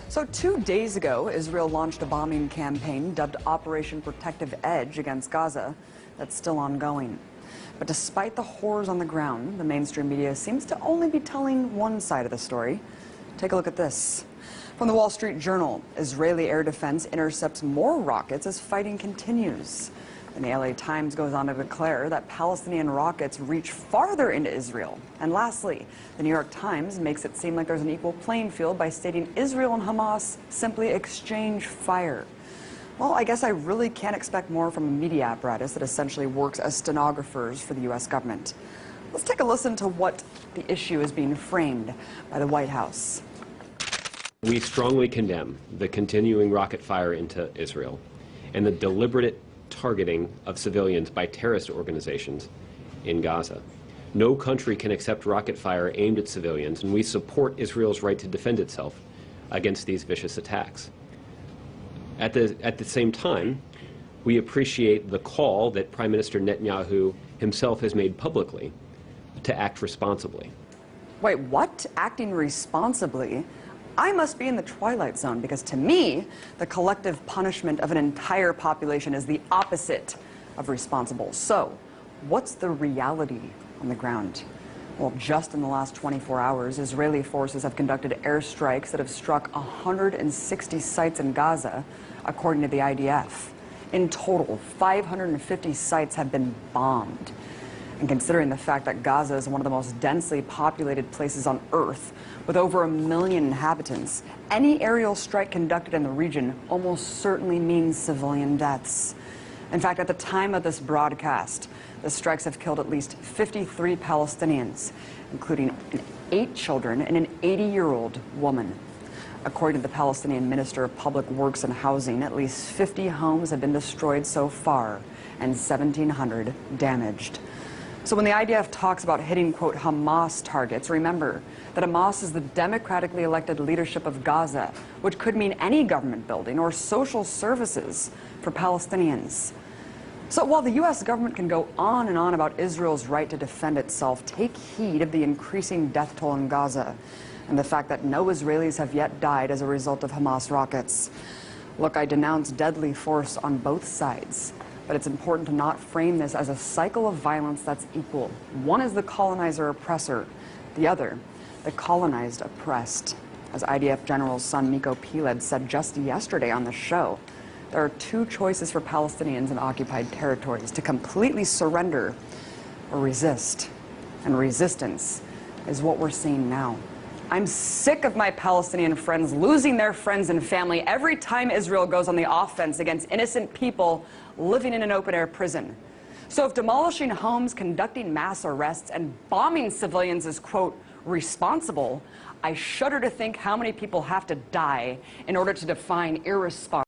So 2 days ago, Israel launched a bombing campaign dubbed Operation Protective Edge against Gaza that's still ongoing. But despite the horrors on the ground, the mainstream media seems to only be telling one side of the story. Take a look at this. From the Wall Street Journal, Israeli air defense intercepts more rockets as fighting continues. And the LA Times goes on to declare that Palestinian rockets reach farther into Israel. And lastly, the New York Times makes it seem like there's an equal playing field by stating Israel and Hamas simply exchange fire. Well, I guess I really can't expect more from a media apparatus that essentially works as stenographers for the U.S. government. Let's take a listen to what the issue is being framed by the White House. We strongly condemn the continuing rocket fire into Israel and the deliberate targeting of civilians by terrorist organizations in Gaza. No country can accept rocket fire aimed at civilians, and we support Israel's right to defend itself against these vicious attacks. At the same time, we appreciate the call that Prime Minister Netanyahu himself has made publicly to act responsibly. Wait, what? Acting responsibly? I must be in the twilight zone, because to me, the collective punishment of an entire population is the opposite of responsible. So, what's the reality on the ground? Well, just in the last 24 hours, Israeli forces have conducted airstrikes that have struck 160 sites in Gaza, according to the IDF. In total, 550 sites have been bombed. And considering the fact that Gaza is one of the most densely populated places on Earth, with over 1 million inhabitants, any aerial strike conducted in the region almost certainly means civilian deaths. In fact, at the time of this broadcast, the strikes have killed at least 53 Palestinians, including 8 children and an 80-year-old woman. According to the Palestinian Minister of Public Works and Housing, at least 50 homes have been destroyed so far and 1,700 damaged. So when the IDF talks about hitting, quote, Hamas targets, remember that Hamas is the democratically elected leadership of Gaza, which could mean any government building or social services for Palestinians. So while the U.S. government can go on and on about Israel's right to defend itself, take heed of the increasing death toll in Gaza and the fact that no Israelis have yet died as a result of Hamas rockets. Look, I denounce deadly force on both sides. But it's important to not frame this as a cycle of violence that's equal. One is the colonizer-oppressor, the other, the colonized oppressed. As IDF General's son Miko Piled said just yesterday on the show, there are 2 choices for Palestinians in occupied territories: to completely surrender or resist. And resistance is what we're seeing now. I'm sick of my Palestinian friends losing their friends and family every time Israel goes on the offense against innocent people living in an open-air prison. So if demolishing homes, conducting mass arrests, and bombing civilians is, quote, responsible, I shudder to think how many people have to die in order to define irresponsible.